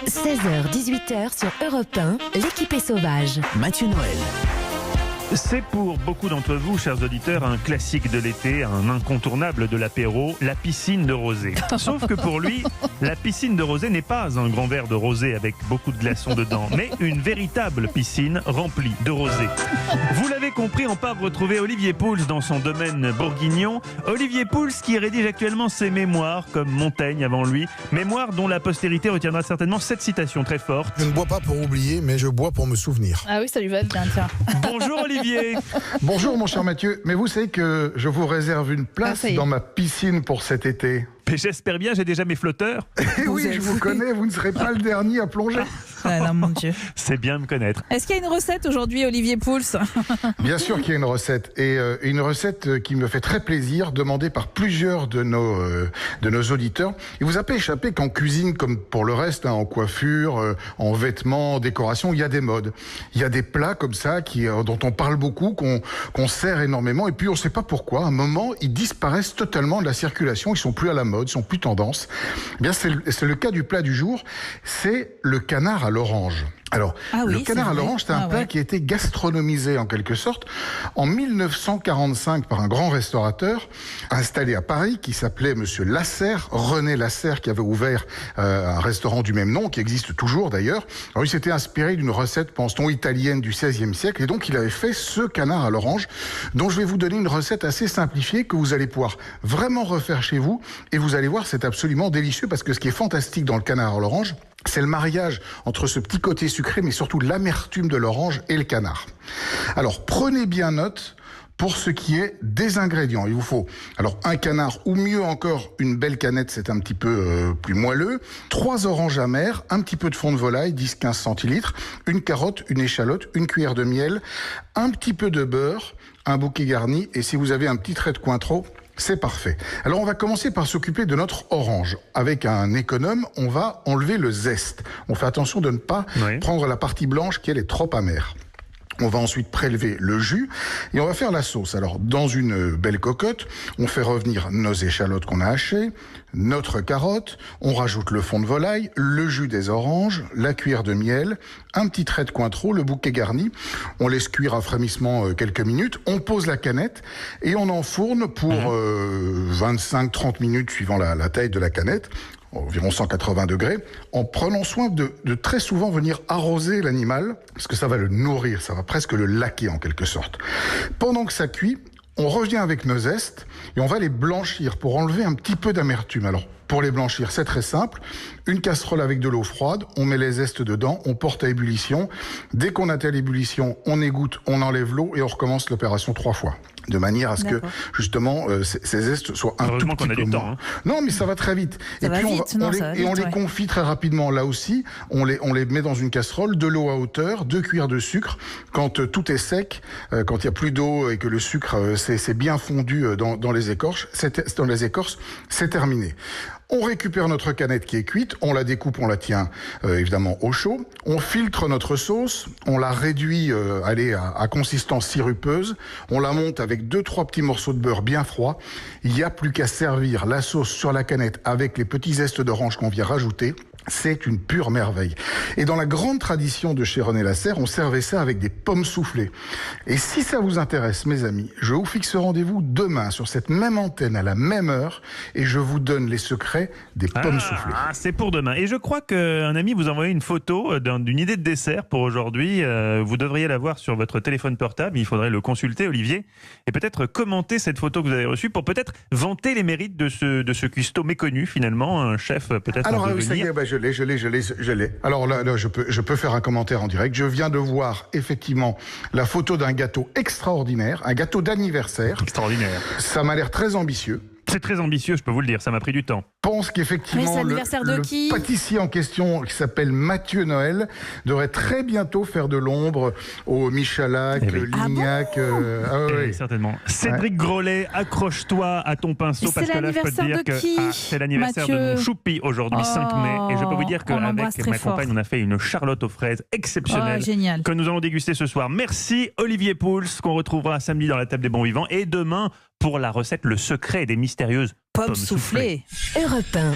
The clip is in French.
16h-18h sur Europe 1, l'équipe est sauvage. Mathieu Noël. C'est pour beaucoup d'entre vous, chers auditeurs, un classique de l'été, un incontournable de l'apéro, la piscine de rosé. Sauf que pour lui, la piscine de rosé n'est pas un grand verre de rosé avec beaucoup de glaçons dedans, mais une véritable piscine remplie de rosé. Vous l'avez compris, on part retrouver Olivier Pouls dans son domaine bourguignon. Olivier Pouls qui rédige actuellement ses mémoires, comme Montaigne avant lui. Mémoires dont la postérité retiendra certainement cette citation très forte. Je ne bois pas pour oublier, mais je bois pour me souvenir. Ah oui, ça lui va bien, tiens. Bonjour Olivier. Bonjour mon cher Mathieu, mais vous savez que je vous réserve une place dans ma piscine pour cet été. Mais j'espère bien, j'ai déjà mes flotteurs. Et oui, je vous connais, vous ne serez pas le dernier à plonger. Ah non, mon Dieu. C'est bien me connaître. Est-ce qu'il y a une recette aujourd'hui, Olivier Pouls? Bien sûr qu'il y a une recette, et une recette qui me fait très plaisir, demandée par plusieurs de nos auditeurs. Il vous a pas échappé qu'en cuisine, comme pour le reste, en coiffure, en vêtements, en décoration, il y a des modes. Il y a des plats comme ça dont on parle beaucoup, qu'on sert énormément, et puis on ne sait pas pourquoi. À un moment, ils disparaissent totalement de la circulation, ils sont plus à la mode, ils sont plus tendance. Eh bien, c'est le cas du plat du jour, c'est le canard à l'orange. Alors, le canard à l'orange, c'est un plat qui a été gastronomisé en quelque sorte en 1945 par un grand restaurateur installé à Paris qui s'appelait Monsieur Lasserre, René Lasserre, qui avait ouvert un restaurant du même nom, qui existe toujours d'ailleurs. Alors, il s'était inspiré d'une recette, pense-t-on, italienne du XVIe siècle, et donc il avait fait ce canard à l'orange, dont je vais vous donner une recette assez simplifiée que vous allez pouvoir vraiment refaire chez vous, et vous allez voir, c'est absolument délicieux, parce que ce qui est fantastique dans le canard à l'orange, c'est le mariage entre ce petit côté sucré, mais surtout l'amertume de l'orange et le canard. Alors, prenez bien note pour ce qui est des ingrédients. Il vous faut alors un canard, ou mieux encore une belle canette, c'est un petit peu plus moelleux, 3 oranges amères, un petit peu de fond de volaille, 10-15 centilitres, une carotte, une échalote, une cuillère de miel, un petit peu de beurre, un bouquet garni, et si vous avez un petit trait de cointreau, c'est parfait. Alors on va commencer par s'occuper de notre orange. Avec un économe, on va enlever le zeste. On fait attention de ne pas prendre la partie blanche qui elle est trop amère. On va ensuite prélever le jus et on va faire la sauce. Alors, dans une belle cocotte, on fait revenir nos échalotes qu'on a hachées, notre carotte, on rajoute le fond de volaille, le jus des oranges, la cuillère de miel, un petit trait de cointreau, le bouquet garni. On laisse cuire à frémissement quelques minutes, on pose la canette et on enfourne pour 25-30 minutes suivant la taille de la canette, environ 180 degrés, en prenant soin de très souvent venir arroser l'animal, parce que ça va le nourrir, ça va presque le laquer en quelque sorte. Pendant que ça cuit, on revient avec nos zestes et on va les blanchir pour enlever un petit peu d'amertume. Alors, pour les blanchir, c'est très simple. Une casserole avec de l'eau froide, on met les zestes dedans, on porte à ébullition. Dès qu'on atteint l'ébullition, on égoutte, on enlève l'eau et on recommence l'opération 3 fois. De manière à ce que, justement, ces zestes soient un tout petit peu moins. Non, mais ça va très vite. Et puis, on les confit très rapidement. Là aussi, on les met dans une casserole, de l'eau à hauteur, 2 cuillères de sucre. Quand tout est sec, quand il n'y a plus d'eau et que le sucre s'est bien fondu dans les écorces, c'est terminé. On récupère notre canette qui est cuite, on la découpe, on la tient évidemment au chaud. On filtre notre sauce, on la réduit à consistance sirupeuse. On la monte avec 2-3 petits morceaux de beurre bien froid. Il n'y a plus qu'à servir la sauce sur la canette avec les petits zestes d'orange qu'on vient rajouter. C'est une pure merveille. Et dans la grande tradition de chez René Lasserre, on servait ça avec des pommes soufflées. Et si ça vous intéresse, mes amis, je vous fixe rendez-vous demain sur cette même antenne à la même heure et je vous donne les secrets des pommes soufflées. C'est pour demain. Et je crois qu'un ami vous a envoyé une photo d'une idée de dessert pour aujourd'hui. Vous devriez la voir sur votre téléphone portable. Il faudrait le consulter, Olivier, et peut-être commenter cette photo que vous avez reçue pour peut-être vanter les mérites de ce cuistot méconnu, finalement, un chef peut-être en devenir. Je l'ai. Alors là, je peux faire un commentaire en direct. Je viens de voir effectivement la photo d'un gâteau extraordinaire, un gâteau d'anniversaire. Extraordinaire. Ça m'a l'air très ambitieux. C'est très ambitieux, je peux vous le dire, ça m'a pris du temps. Je pense qu'effectivement, le pâtissier en question, qui s'appelle Mathieu Noël, devrait très bientôt faire de l'ombre au Michalak, Lignac. Oui, certainement. Cédric Grolet, accroche-toi à ton pinceau, parce que là, je peux te dire que c'est l'anniversaire de mon choupi aujourd'hui, 5 mai. Et je peux vous dire qu'avec ma compagne, on a fait une charlotte aux fraises exceptionnelle que nous allons déguster ce soir. Merci Olivier Pouls, qu'on retrouvera samedi dans la table des bons vivants. Et demain, pour la recette, le secret des mystérieuses pommes soufflées. Europe 1.